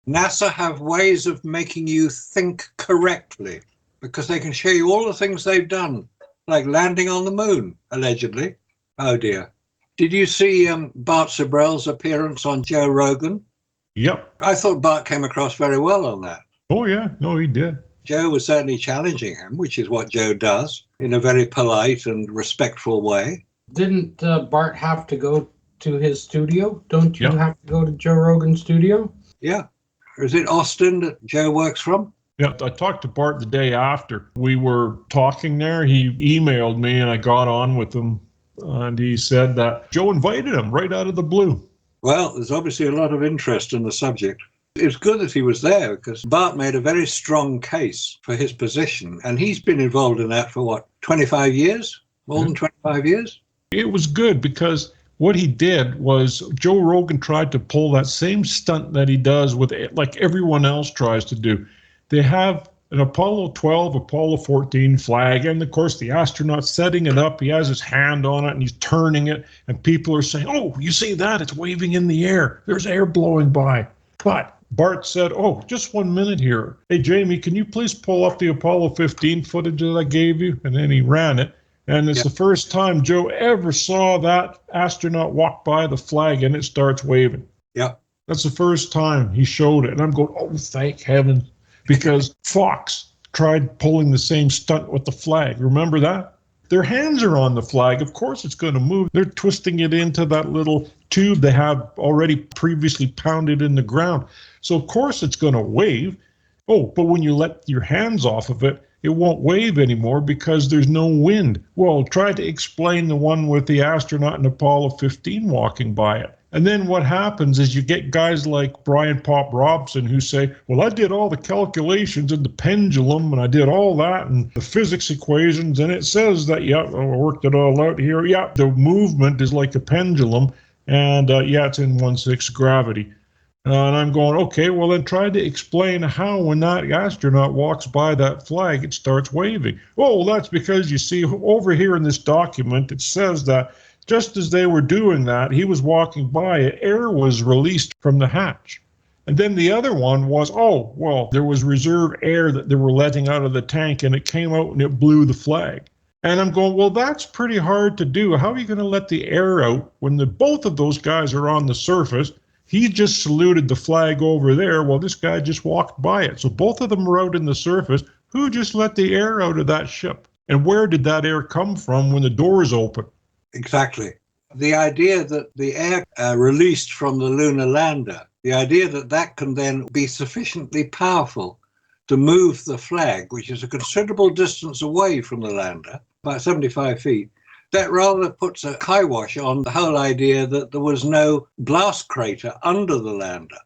NASA have ways of making you think correctly because they can show you all the things they've done, like landing on the moon, allegedly. Oh, dear. Did you see Bart Sibrel's appearance on Joe Rogan? Yep. I thought Bart came across very well on that. Oh, yeah. No, he did. Joe was certainly challenging him, which is what Joe does, in a very polite and respectful way. Didn't Bart have to go to his studio? Don't you Yep. have to go to Joe Rogan's studio? Yeah. Is it Austin that Joe works from? Yeah, I talked to Bart the day after. We were talking there. He emailed me and I got on with him. And he said that Joe invited him right out of the blue. Well, there's obviously a lot of interest in the subject. It's good that he was there because Bart made a very strong case for his position. And he's been involved in that for 25 years? More than 25 years? It was good because what he did was Joe Rogan tried to pull that same stunt that he does with, like everyone else tries to do. They have an Apollo 12, Apollo 14 flag, and of course the astronaut setting it up. He has his hand on it and he's turning it, and people are saying, "Oh, you see that? It's waving in the air. There's air blowing by." But Bart said, "Oh, just 1 minute here. Hey, Jamie, can you please pull up the Apollo 15 footage that I gave you?" And then he ran it. And it's the first time Joe ever saw that astronaut walk by the flag and it starts waving. Yeah. That's the first time he showed it. And I'm going, oh, thank heaven. Because Fox tried pulling the same stunt with the flag. Remember that? Their hands are on the flag. Of course it's going to move. They're twisting it into that little tube they have already previously pounded in the ground. So of course it's going to wave. Oh, but when you let your hands off of it, it won't wave anymore because there's no wind. Well, try to explain the one with the astronaut in Apollo 15 walking by it. And then what happens is you get guys like Brian Pop Robson who say, well, I did all the calculations in the pendulum and I did all that and the physics equations and it says that, yeah, I worked it all out here. Yeah, the movement is like a pendulum and yeah, it's in 1/6 gravity. And I'm going, okay, well then try to explain how when that astronaut walks by that flag, it starts waving. Oh, well, that's because you see over here in this document, it says that just as they were doing that, he was walking by it, air was released from the hatch. And then the other one was, oh, well, there was reserve air that they were letting out of the tank and it came out and it blew the flag. And I'm going, well, that's pretty hard to do. How are you going to let the air out when both of those guys are on the surface? He just saluted the flag over there while this guy just walked by it. So both of them are out in the surface. Who just let the air out of that ship? And where did that air come from when the doors open? Exactly. The idea that the air released from the lunar lander, the idea that that can then be sufficiently powerful to move the flag, which is a considerable distance away from the lander, about 75 feet, that rather puts a kibosh on the whole idea that there was no blast crater under the lander.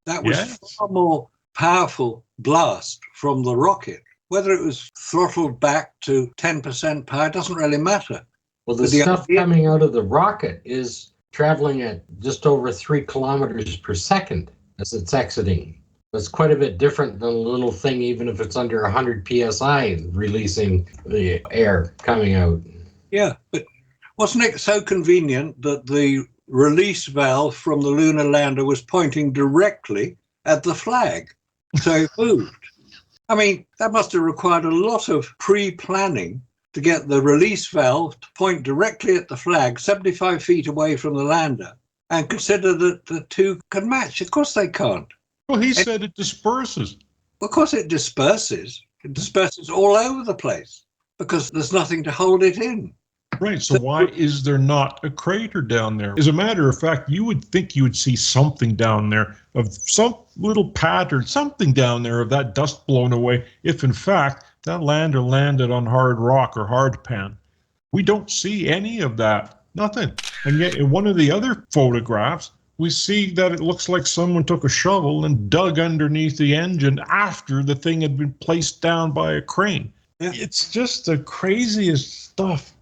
That was far more powerful blast from the rocket. Whether it was throttled back to 10% power doesn't really matter. Well, the stuff coming out of the rocket is traveling at just over 3 kilometers per second as it's exiting. It's quite a bit different than a little thing, even if it's under 100 psi, releasing the air coming out. Yeah, but wasn't it so convenient that the release valve from the lunar lander was pointing directly at the flag? So it moved. I mean, that must have required a lot of pre-planning to get the release valve to point directly at the flag, 75 feet away from the lander, and consider that the two can match. Of course they can't. Well, he said it disperses. Of course it disperses. It disperses all over the place because there's nothing to hold it in. Right, so why is there not a crater down there? As a matter of fact, you would think you would see something down there of some little pattern, something down there of that dust blown away, if in fact that lander landed on hard rock or hard pan. We don't see any of that, nothing. And yet in one of the other photographs, we see that it looks like someone took a shovel and dug underneath the engine after the thing had been placed down by a crane. Yeah. It's just the craziest stuff.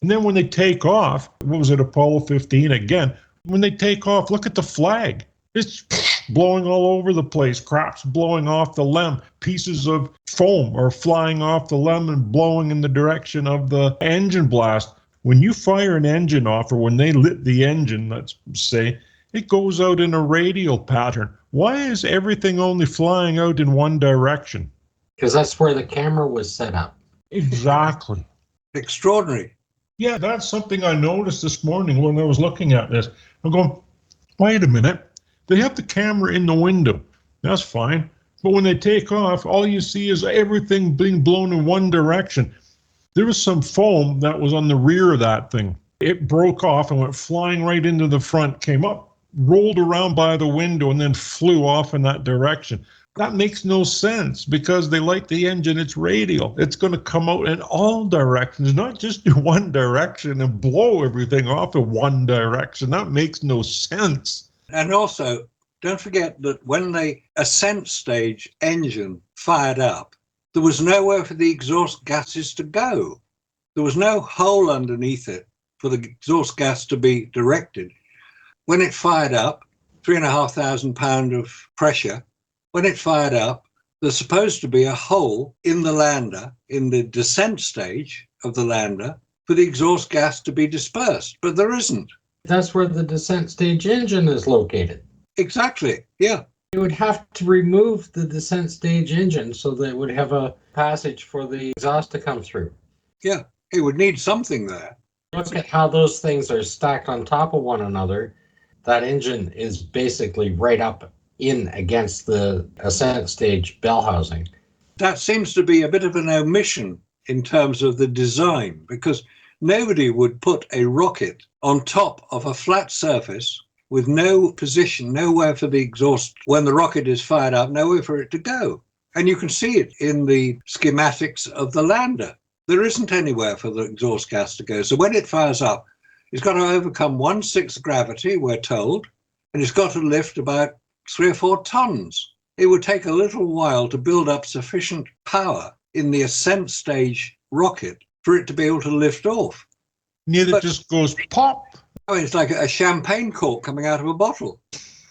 And then when they take off, what was it, Apollo 15 again? When they take off, look at the flag. It's blowing all over the place. Crap's blowing off the LEM. Pieces of foam are flying off the LEM and blowing in the direction of the engine blast. When you fire an engine off, or when they lit the engine, let's say, it goes out in a radial pattern. why is everything only flying out in one direction? Because that's where the camera was set up. Exactly. Extraordinary. Yeah, that's something I noticed this morning when I was looking at this. I'm going, wait a minute. They have the camera in the window. That's fine. But when they take off, all you see is everything being blown in one direction. There was some foam that was on the rear of that thing. It broke off and went flying right into the front, came up, rolled around by the window, and then flew off in that direction. That makes no sense because they like the engine, it's radial. It's going to come out in all directions, not just in one direction and blow everything off in one direction. That makes no sense. And also, don't forget that when the Ascent stage engine fired up, there was nowhere for the exhaust gases to go. There was no hole underneath it for the exhaust gas to be directed. When it fired up, 3,500 pounds of pressure, when it fired up, there's supposed to be a hole in the lander, in the descent stage of the lander, for the exhaust gas to be dispersed, but there isn't. That's where the descent stage engine is located. Exactly, yeah. You would have to remove the descent stage engine so that it would have a passage for the exhaust to come through. Yeah, it would need something there. Look at how those things are stacked on top of one another. That engine is basically right up in against the Ascent stage bell housing. That seems to be a bit of an omission in terms of the design, because nobody would put a rocket on top of a flat surface with no position, nowhere for the exhaust. When the rocket is fired up, nowhere for it to go. And you can see it in the schematics of the lander. There isn't anywhere for the exhaust gas to go. So when it fires up, it's got to overcome 1/6 gravity, we're told, and it's got to lift about 3 or 4 tons. It would take a little while to build up sufficient power in the Ascent stage rocket for it to be able to lift off. Neither just goes pop. I mean, it's like a champagne cork coming out of a bottle.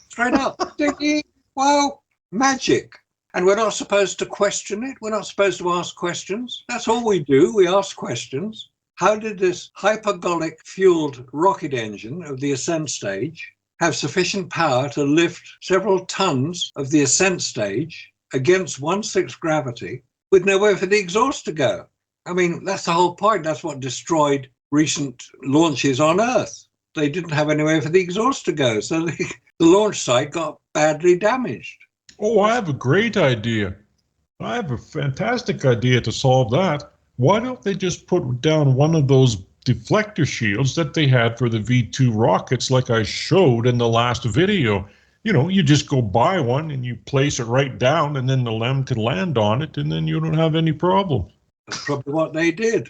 Straight up. Ding, wow, magic. And we're not supposed to question it. We're not supposed to ask questions. That's all we do. We ask questions. How did this hypergolic fueled rocket engine of the Ascent stage have sufficient power to lift several tons of the Ascent stage against 1/6 gravity with nowhere for the exhaust to go? I mean, that's the whole point. That's what destroyed recent launches on Earth. They didn't have anywhere for the exhaust to go, so the launch site got badly damaged. Oh, I have a great idea. I have a fantastic idea to solve that. Why don't they just put down one of those deflector shields that they had for the V2 rockets like I showed in the last video? You know, you just go buy one and you place it right down and then the LEM can land on it and then you don't have any problem. That's probably what they did.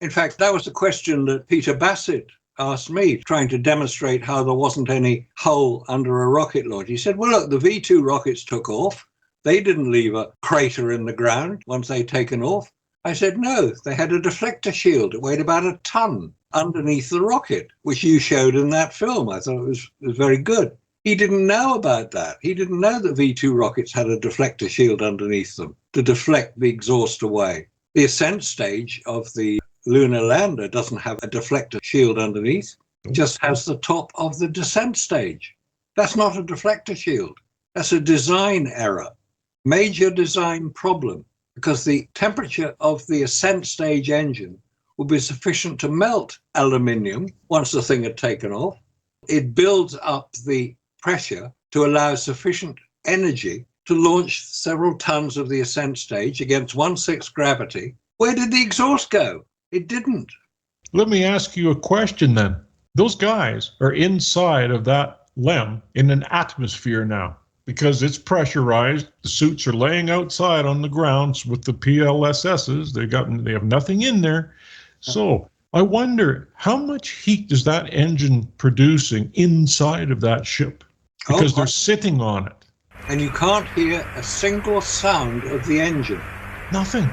In fact, that was the question that Peter Bassett asked me, trying to demonstrate how there wasn't any hole under a rocket launch. He said, well, look, the V2 rockets took off. They didn't leave a crater in the ground once they'd taken off. I said, no, they had a deflector shield. It weighed about 1 ton underneath the rocket, which you showed in that film. I thought it was very good. He didn't know about that. He didn't know that V2 rockets had a deflector shield underneath them to deflect the exhaust away. The Ascent stage of the lunar lander doesn't have a deflector shield underneath. It just has the top of the descent stage. That's not a deflector shield. That's a design error, major design problem, because the temperature of the Ascent stage engine would be sufficient to melt aluminium once the thing had taken off. It builds up the pressure to allow sufficient energy to launch several tons of the Ascent stage against 1/6 gravity. Where did the exhaust go? It didn't. Let me ask you a question then. Those guys are inside of that LEM in an atmosphere now because it's pressurized. The suits are laying outside on the grounds with the PLSSs. They have nothing in there. So I wonder how much heat is that engine producing inside of that ship because they're sitting on it. And you can't hear a single sound of the engine. Nothing.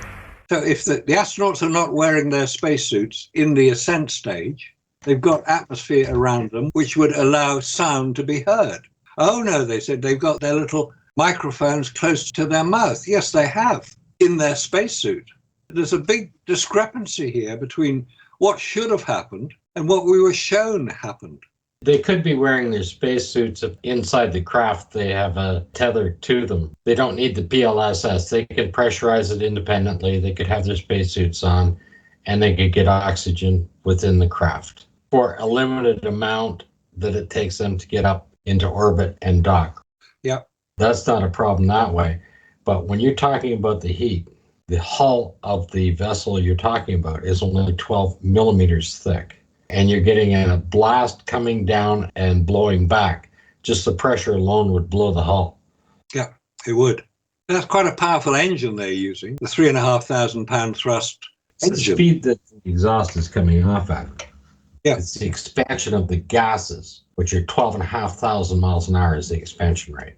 So if the astronauts are not wearing their spacesuits in the Ascent stage, they've got atmosphere around them which would allow sound to be heard. Oh no, they said they've got their little microphones close to their mouth. Yes, they have, in their spacesuit. There's a big discrepancy here between what should have happened and what we were shown happened. They could be wearing their spacesuits inside the craft. They have a tether to them. They don't need the PLSS. They could pressurize it independently. They could have their spacesuits on, and they could get oxygen within the craft for a limited amount that it takes them to get up into orbit and dock. Yep. That's not a problem that way. But when you're talking about the heat, the hull of the vessel you're talking about is only 12 millimeters thick. And you're getting a blast coming down and blowing back. Just the pressure alone would blow the hull. Yeah, it would. That's quite a powerful engine they're using, the 3,500 pound thrust engine. It's the speed that the exhaust is coming off at. Yeah. It's the expansion of the gases, which are 12,500 miles an hour is the expansion rate,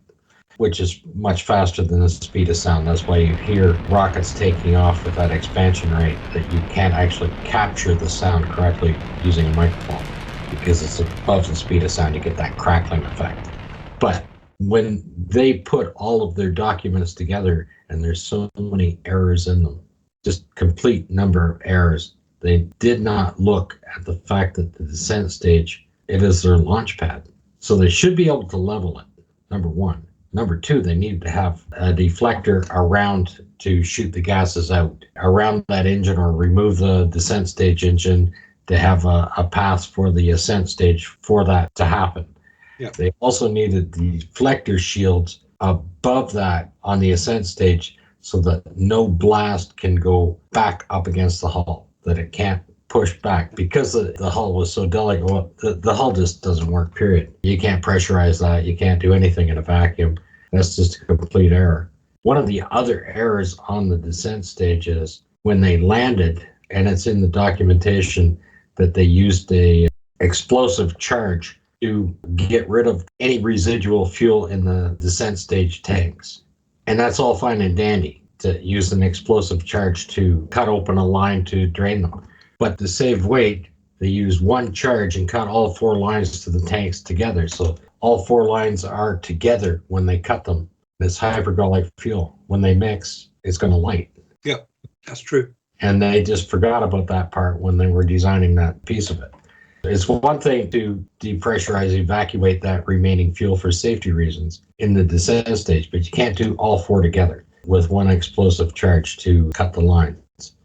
which is much faster than the speed of sound. That's why you hear rockets taking off with that expansion rate, that you can't actually capture the sound correctly using a microphone because it's above the speed of sound. You get that crackling effect. But when they put all of their documents together, and there's so many errors in them, just complete number of errors, they did not look at the fact that the descent stage, it is their launch pad. So they should be able to level it, number one. Number two, they need to have a deflector around to shoot the gases out around that engine, or remove the descent stage engine to have a path for the ascent stage for that to happen. Yeah. They also needed the deflector shields above that on the ascent stage so that no blast can go back up against the hull, that it can't push back because the hull was so delicate. Well, the hull just doesn't work, period. You can't pressurize that. You can't do anything in a vacuum. That's just a complete error. One of the other errors on the descent stage is when they landed, and it's in the documentation, that they used a explosive charge to get rid of any residual fuel in the descent stage tanks. And that's all fine and dandy to use an explosive charge to cut open a line to drain them. But to save weight, they use one charge and cut all four lines to the tanks together. So all four lines are together when they cut them. This hypergolic fuel, when they mix, it's going to light. Yep, that's true. And they just forgot about that part when they were designing that piece of it. It's one thing to depressurize, evacuate that remaining fuel for safety reasons in the descent stage, but you can't do all four together with one explosive charge to cut the lines.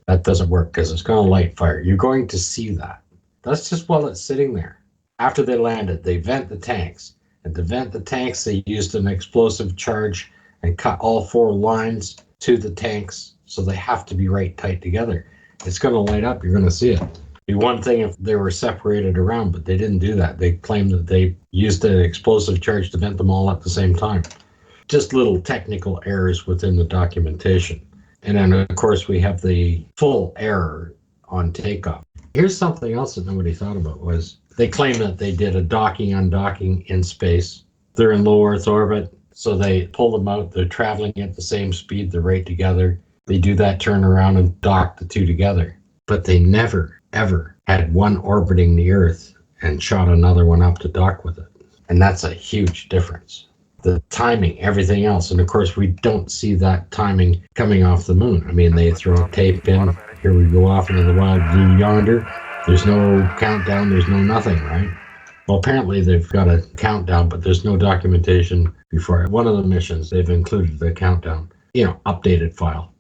That doesn't work because it's going to light fire. You're going to see that. That's just while it's sitting there. After they landed, they vent the tanks. And to vent the tanks, they used an explosive charge and cut all four lines to the tanks, so they have to be right tight together. It's going to light up. You're going to see it. It'd be one thing if they were separated around, but they didn't do that. They claimed that they used an explosive charge to vent them all at the same time. Just little technical errors within the documentation. And then, of course, we have the full error on takeoff. Here's something else that nobody thought about was they claim that they did a docking, undocking in space. They're in low Earth orbit, so they pull them out. They're traveling at the same speed, they're right together. They do that turnaround and dock the two together. But they never, ever had one orbiting the Earth and shot another one up to dock with it. And that's a huge difference. The timing, everything else. And of course, we don't see that timing coming off the moon. I mean, they throw a tape in. Here we go off into the wild blue yonder. There's no countdown. There's no nothing, right? Well, apparently they've got a countdown, but there's no documentation before. One of the missions, they've included the countdown, updated file.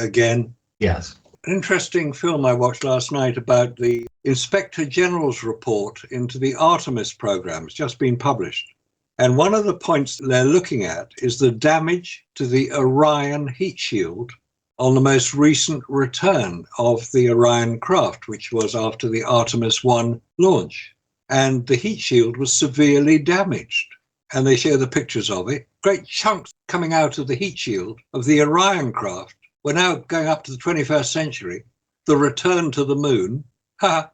Again? Yes. An interesting film I watched last night about the Inspector General's report into the Artemis program. It's just been published. And one of the points they're looking at is the damage to the Orion heat shield on the most recent return of the Orion craft, which was after the Artemis 1 launch. And the heat shield was severely damaged. And they show the pictures of it. Great chunks coming out of the heat shield of the Orion craft. We're now going up to the 21st century. The return to the moon. The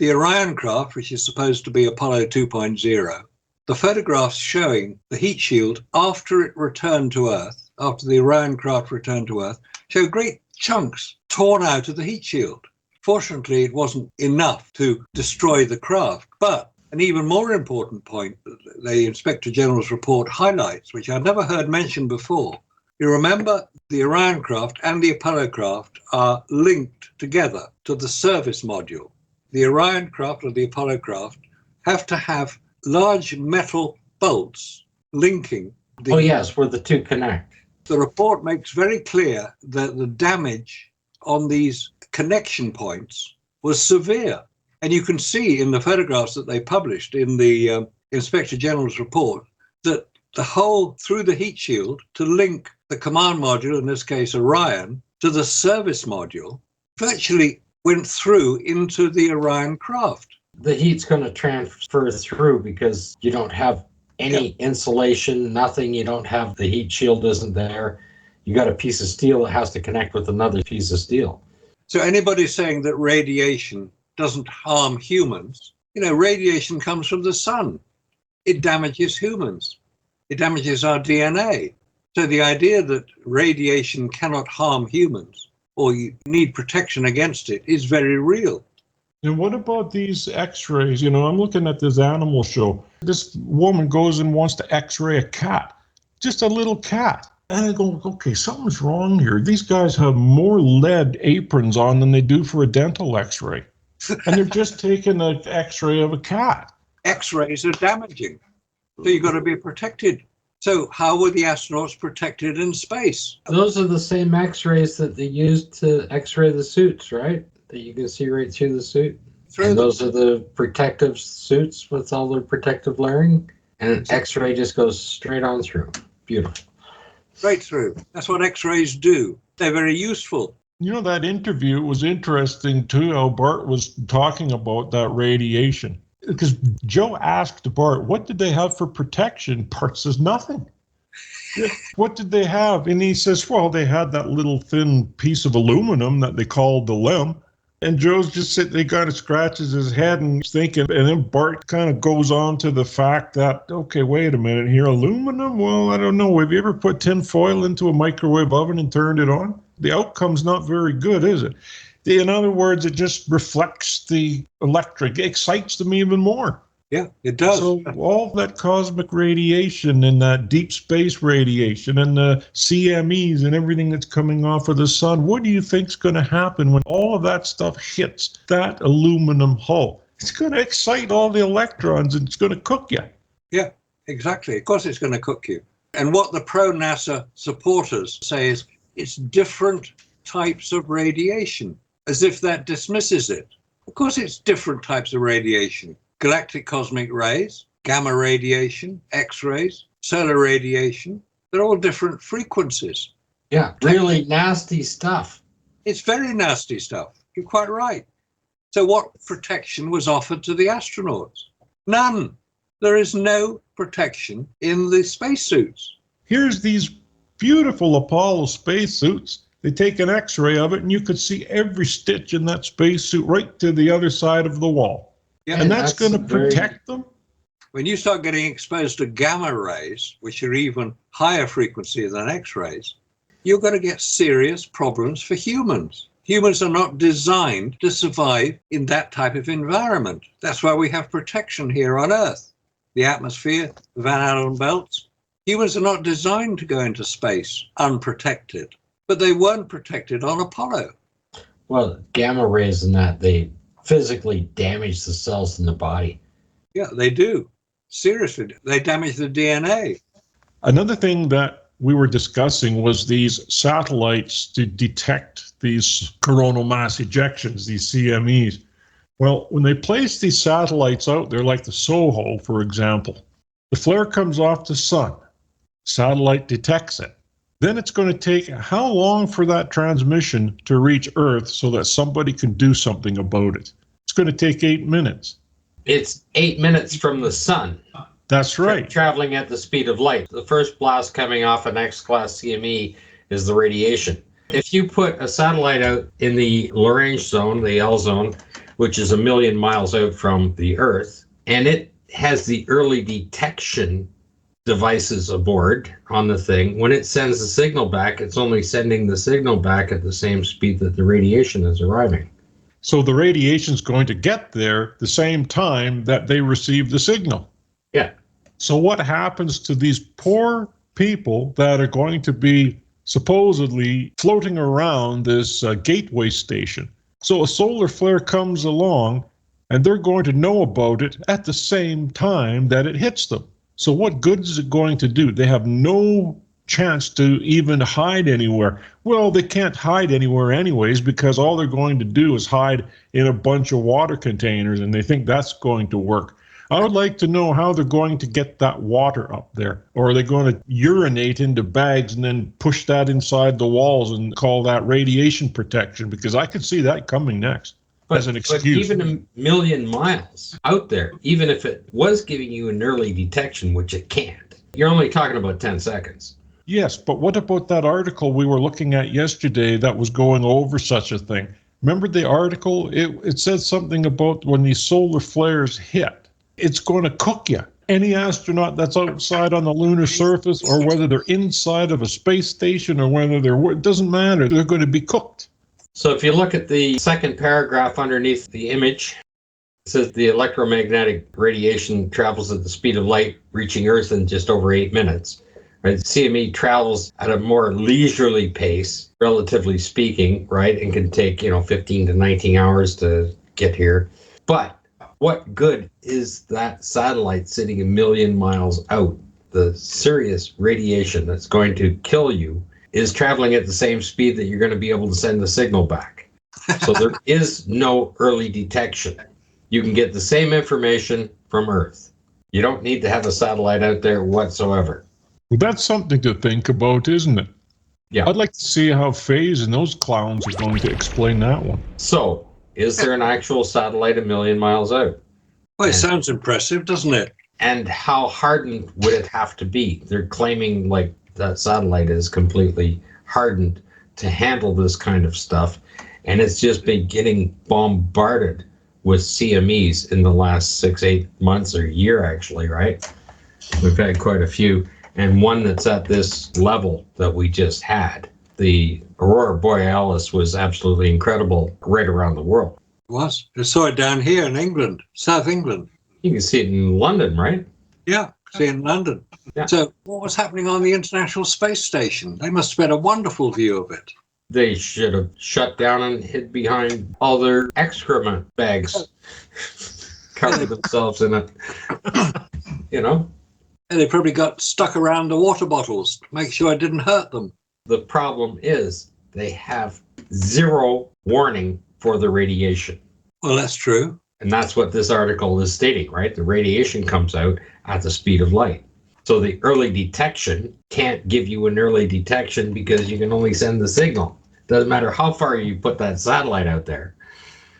Orion craft, which is supposed to be Apollo 2.0, the photographs showing the heat shield after it returned to Earth, after the Orion craft returned to Earth, show great chunks torn out of the heat shield. Fortunately, it wasn't enough to destroy the craft. But an even more important point that the Inspector General's report highlights, which I'd never heard mentioned before. You remember the Orion craft and the Apollo craft are linked together to the service module. The Orion craft or the Apollo craft have to have large metal bolts linking. Oh, yes, where the two connect. The report makes very clear that the damage on these connection points was severe. And you can see in the photographs that they published in the Inspector General's report that the hole through the heat shield to link the command module, in this case Orion, to the service module, virtually went through into the Orion craft. The heat's going to transfer through because you don't have any insulation, nothing. You don't have the heat shield isn't there. You got a piece of steel that has to connect with another piece of steel. So anybody saying that radiation doesn't harm humans, radiation comes from the sun. It damages humans. It damages our DNA. So the idea that radiation cannot harm humans or you need protection against it is very real. And what about these x-rays? I'm looking at this animal show. This woman goes and wants to x-ray a cat, just a little cat. And I go, okay, something's wrong here. These guys have more lead aprons on than they do for a dental x-ray. And they're just taking an x-ray of a cat. X-rays are damaging. So you've got to be protected. So how were the astronauts protected in space? Those are the same x-rays that they used to x-ray the suits, right? That you can see right through the suit. And those are the protective suits with all their protective layering. And an x-ray just goes straight on through. Beautiful. Straight through. That's what x-rays do. They're very useful. That interview was interesting too, how Bart was talking about that radiation. Because Joe asked Bart, what did they have for protection? Bart says, nothing. What did they have? And he says, well, they had that little thin piece of aluminum that they called the limb. And Joe's just sitting there, kind of scratches his head and thinking, and then Bart kind of goes on to the fact that, okay, wait a minute here, aluminum? Well, I don't know. Have you ever put tin foil into a microwave oven and turned it on? The outcome's not very good, is it? In other words, it just reflects the electric, it excites them even more. Yeah, it does. So all that cosmic radiation and that deep space radiation and the CMEs and everything that's coming off of the sun, what do you think's going to happen when all of that stuff hits that aluminum hull? It's going to excite all the electrons and it's going to cook you. Yeah, exactly. Of course it's going to cook you. And what the pro-NASA supporters say is it's different types of radiation, as if that dismisses it. Of course it's different types of radiation. Galactic cosmic rays, gamma radiation, X-rays, solar radiation, they're all different frequencies. Yeah, really nasty stuff. It's very nasty stuff. You're quite right. So what protection was offered to the astronauts? None. There is no protection in the spacesuits. Here's these beautiful Apollo spacesuits. They take an X-ray of it and you could see every stitch in that spacesuit right to the other side of the wall. Yeah, and that's going to protect them? When you start getting exposed to gamma rays, which are even higher frequency than X-rays, you're going to get serious problems for humans. Humans are not designed to survive in that type of environment. That's why we have protection here on Earth. The atmosphere, the Van Allen belts. Humans are not designed to go into space unprotected, but they weren't protected on Apollo. Well, gamma rays and that, they physically damage the cells in the body. Yeah, they do. Seriously, they damage the DNA. Another thing that we were discussing was these satellites to detect these coronal mass ejections, these CMEs. Well, when they place these satellites out there, like the SOHO, for example, the flare comes off the sun. Satellite detects it. Then it's going to take how long for that transmission to reach Earth so that somebody can do something about it? It's going to take 8 minutes. It's 8 minutes from the sun. That's right. Traveling at the speed of light. The first blast coming off an X-class CME is the radiation. If you put a satellite out in the Lagrange zone, the L zone, which is 1 million miles out from the Earth, and it has the early detection devices aboard on the thing, when it sends the signal back, it's only sending the signal back at the same speed that the radiation is arriving. So the radiation's going to get there the same time that they receive the signal. Yeah. So what happens to these poor people that are going to be supposedly floating around this gateway station? So a solar flare comes along and they're going to know about it at the same time that it hits them. So what good is it going to do? They have no chance to even hide anywhere. Well, they can't hide anywhere anyways, because all they're going to do is hide in a bunch of water containers, and they think that's going to work. I would like to know how they're going to get that water up there. Or are they going to urinate into bags and then push that inside the walls and call that radiation protection? Because I could see that coming next as an excuse. But even a million miles out there, even if it was giving you an early detection, which it can't, you're only talking about 10 seconds. Yes, but what about that article we were looking at yesterday that was going over such a thing? Remember the article? It said something about when these solar flares hit, it's going to cook you. Any astronaut that's outside on the lunar surface, or whether they're inside of a space station, or whether it doesn't matter, they're going to be cooked. So if you look at the second paragraph underneath the image, it says the electromagnetic radiation travels at the speed of light, reaching Earth in just over 8 minutes. Right? CME travels at a more leisurely pace, relatively speaking, right, and can take 15 to 19 hours to get here. But what good is that satellite sitting a million miles out? The serious radiation that's going to kill you is traveling at the same speed that you're going to be able to send the signal back. So there is no early detection. You can get the same information from Earth. You don't need to have a satellite out there whatsoever. Well, that's something to think about, isn't it? Yeah. I'd like to see how Phase and those clowns are going to explain that one. So, is there an actual satellite a million miles out? Well, it sounds impressive, doesn't it? And how hardened would it have to be? They're claiming like that satellite is completely hardened to handle this kind of stuff. And it's just been getting bombarded with CMEs in the last 6-8 months or year, actually, right? We've had quite a few. And one that's at this level that we just had. The Aurora Borealis was absolutely incredible right around the world. It was. I saw it down here in England, South England. You can see it in London, right? Yeah, see it in London. Yeah. So what was happening on the International Space Station? They must have had a wonderful view of it. They should have shut down and hid behind all their excrement bags, covered themselves in it, And they probably got stuck around the water bottles to make sure it didn't hurt them. The problem is they have zero warning for the radiation. Well, that's true. And that's what this article is stating, right? The radiation comes out at the speed of light. So the early detection can't give you an early detection because you can only send the signal. Doesn't matter how far you put that satellite out there.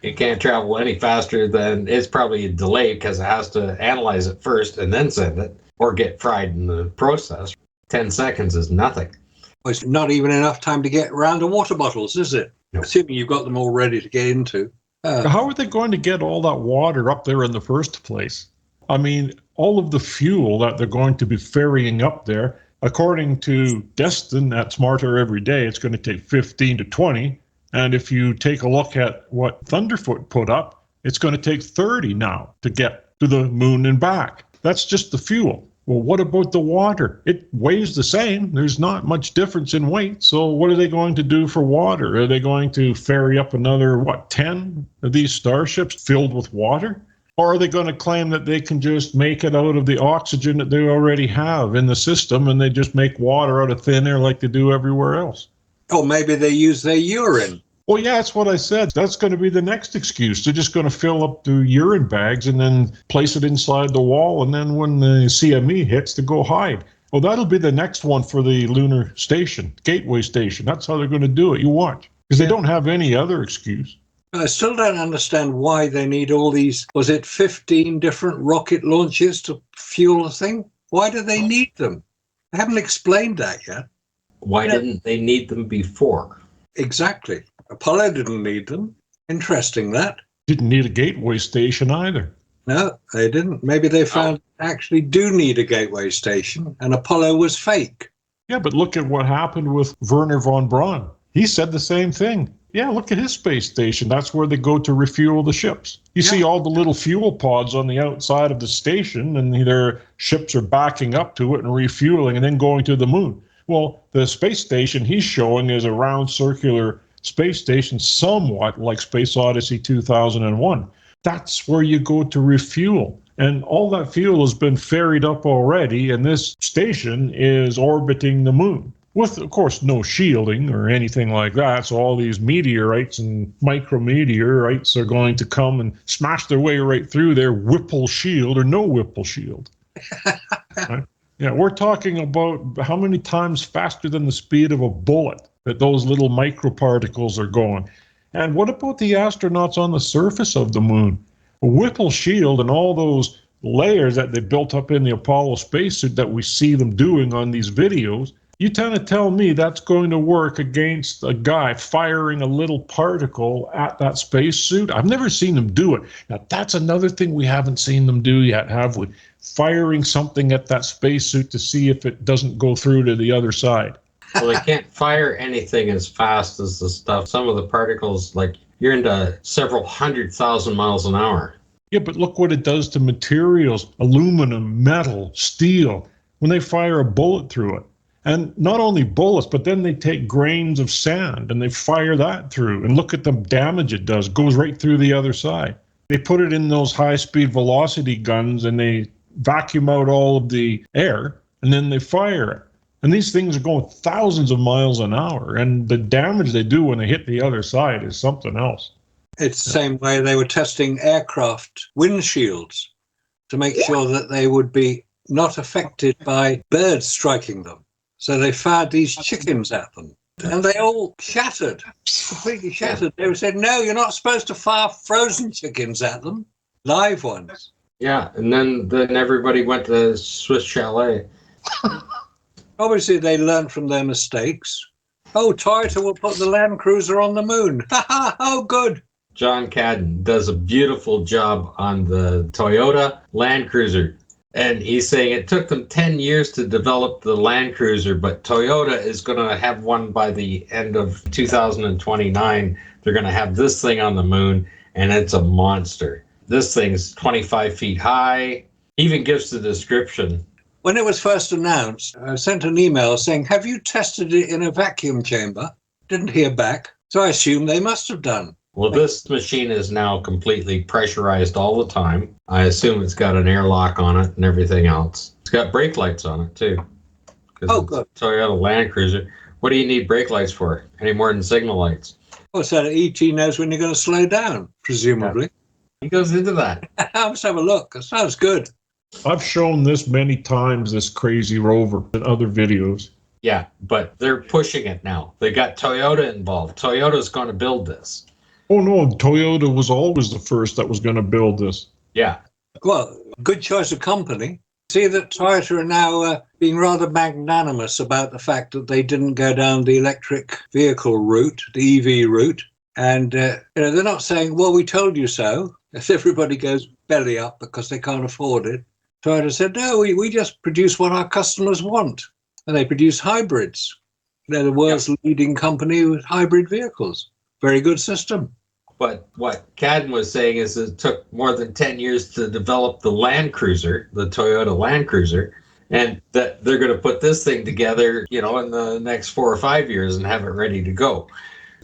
It can't travel any faster than, it's probably a delay because it has to analyze it first and then send it, or get fried in the process. 10 seconds is nothing. Well, it's not even enough time to get around the water bottles, is it? No. Assuming you've got them all ready to get into. How are they going to get all that water up there in the first place? I mean, all of the fuel that they're going to be ferrying up there, according to Destin at Smarter Every Day, it's going to take 15 to 20. And if you take a look at what Thunderfoot put up, it's going to take 30 now to get to the moon and back. That's just the fuel. Well, what about the water? It weighs the same. There's not much difference in weight. So what are they going to do for water? Are they going to ferry up another, 10 of these starships filled with water? Or are they going to claim that they can just make it out of the oxygen that they already have in the system, and they just make water out of thin air like they do everywhere else? Or maybe they use their urine. Well, yeah, that's what I said. That's going to be the next excuse. They're just going to fill up the urine bags and then place it inside the wall. And then when the CME hits, to go hide. Well, that'll be the next one for the lunar station, gateway station. That's how they're going to do it. You watch. Because they don't have any other excuse. I still don't understand why they need all these, was it 15 different rocket launches to fuel the thing? Why do they need them? I haven't explained that yet. Why didn't they need them before? Exactly. Apollo didn't need them. Interesting, that. Didn't need a gateway station either. No, they didn't. Maybe they found actually do need a gateway station, and Apollo was fake. Yeah, but look at what happened with Werner von Braun. He said the same thing. Yeah, look at his space station. That's where they go to refuel the ships. You see all the little fuel pods on the outside of the station, and their ships are backing up to it and refueling and then going to the moon. Well, the space station he's showing is a round circular space station, somewhat like Space Odyssey 2001. That's where you go to refuel. And all that fuel has been ferried up already, and this station is orbiting the moon. With, of course, no shielding or anything like that. So all these meteorites and micrometeorites are going to come and smash their way right through their Whipple shield or no Whipple shield. Right? Yeah, we're talking about how many times faster than the speed of a bullet that those little microparticles are going. And what about the astronauts on the surface of the moon? A Whipple shield and all those layers that they built up in the Apollo spacesuit that we see them doing on these videos, you tend to tell me that's going to work against a guy firing a little particle at that spacesuit? I've never seen them do it. Now, that's another thing we haven't seen them do yet, have we? Firing something at that spacesuit to see if it doesn't go through to the other side. Well, they can't fire anything as fast as the stuff. Some of the particles, like, you're into several 100,000 miles an hour. Yeah, but look what it does to materials, aluminum, metal, steel, when they fire a bullet through it. And not only bullets, but then they take grains of sand and they fire that through. And look at the damage it does. It goes right through the other side. They put it in those high-speed velocity guns and they vacuum out all of the air and then they fire it. And these things are going thousands of miles an hour. And the damage they do when they hit the other side is something else. It's the same way they were testing aircraft windshields to make sure that they would be not affected by birds striking them. So they fired these chickens at them, and they all shattered, completely shattered. They said, no, you're not supposed to fire frozen chickens at them, live ones. Yeah, and then everybody went to Swiss Chalet. Obviously, they learned from their mistakes. Oh, Toyota will put the Land Cruiser on the moon. Ha ha, oh, good. John Cadden does a beautiful job on the Toyota Land Cruiser. And he's saying it took them 10 years to develop the Land Cruiser, but Toyota is going to have one by the end of 2029. They're going to have this thing on the moon, and it's a monster. This thing's 25 feet high. Even gives the description. When it was first announced, I sent an email saying, have you tested it in a vacuum chamber? Didn't hear back. So I assume they must have done. Well, this machine is now completely pressurized all the time. I assume it's got an airlock on it and everything else. It's got brake lights on it, too. Oh, good. Toyota Land Cruiser. What do you need brake lights for? Any more than signal lights? Well, so that ET knows when you're going to slow down, presumably. He goes into that. Let's have a look. That sounds good. I've shown this many times, this crazy rover, in other videos. Yeah, but they're pushing it now. They got Toyota involved. Toyota's going to build this. Oh, no, Toyota was always the first that was going to build this. Yeah. Well, good choice of company. See that Toyota are now being rather magnanimous about the fact that they didn't go down the electric vehicle route, the EV route. And they're not saying, well, we told you so, as everybody goes belly up because they can't afford it. Toyota said, no, we just produce what our customers want. And they produce hybrids. They're the world's leading company with hybrid vehicles. Very good system. But what Cadden was saying is it took more than 10 years to develop the Land Cruiser, the Toyota Land Cruiser, and that they're going to put this thing together, in the next 4 or 5 years and have it ready to go.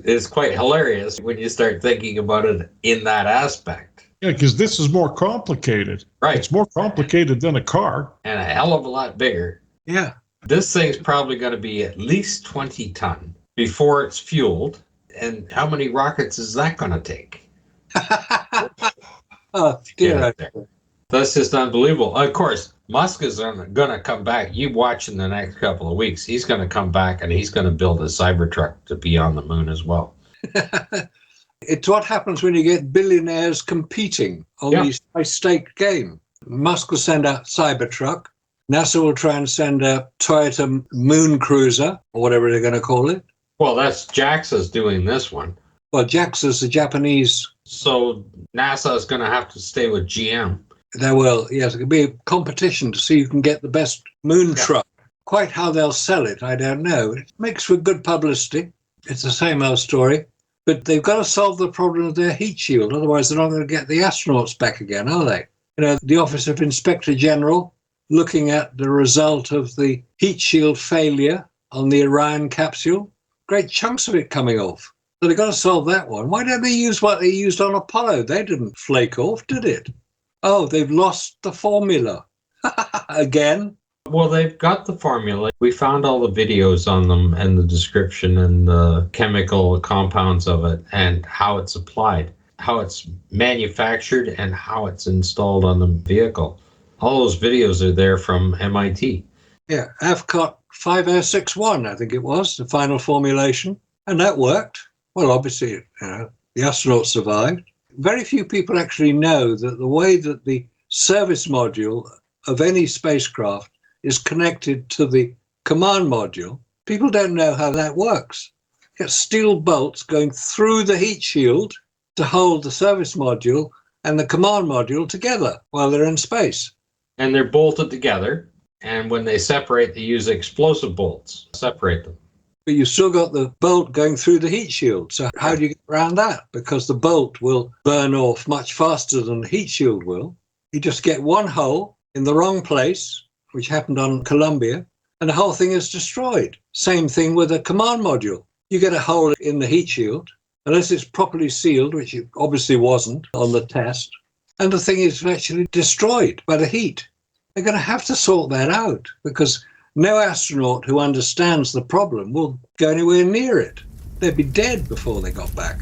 It's quite hilarious when you start thinking about it in that aspect. Yeah, because this is more complicated. Right. It's more complicated than a car. And a hell of a lot bigger. Yeah. This thing's probably going to be at least 20 ton before it's fueled. And how many rockets is that going to take? Oh, dear. That's just unbelievable. Of course, Musk is going to come back. You watch in the next couple of weeks. He's going to come back and he's going to build a Cybertruck to be on the moon as well. It's what happens when you get billionaires competing on these high-stake games. Musk will send a Cybertruck. NASA will try and send a Toyota Moon Cruiser, or whatever they're going to call it. Well, that's JAXA's doing this one. Well, JAXA's the Japanese. So NASA is going to have to stay with GM. There will, yes, it could be a competition to see who can get the best moon truck. Quite how they'll sell it, I don't know. It makes for good publicity. It's the same old story. But they've got to solve the problem of their heat shield. Otherwise, they're not going to get the astronauts back again, are they? The Office of Inspector General looking at the result of the heat shield failure on the Orion capsule. Great chunks of it coming off. So they've got to solve that one. Why don't they use what they used on Apollo? They didn't flake off, did it? Oh, they've lost the formula. Again. Well, they've got the formula. We found all the videos on them and the description and the chemical compounds of it and how it's applied, how it's manufactured, and how it's installed on the vehicle. All those videos are there from MIT. Yeah, AFCOT 5061, I think it was, the final formulation. And that worked. Well, obviously, the astronauts survived. Very few people actually know that the way that the service module of any spacecraft is connected to the command module, people don't know how that works. You get steel bolts going through the heat shield to hold the service module and the command module together while they're in space. And they're bolted together, and when they separate, they use explosive bolts to separate them. But you've still got the bolt going through the heat shield. So how do you get around that? Because the bolt will burn off much faster than the heat shield will. You just get one hole in the wrong place, which happened on Columbia, and the whole thing is destroyed. Same thing with a command module. You get a hole in the heat shield, unless it's properly sealed, which it obviously wasn't on the test, and the thing is actually destroyed by the heat. They're going to have to sort that out, because no astronaut who understands the problem will go anywhere near it. They'd be dead before they got back.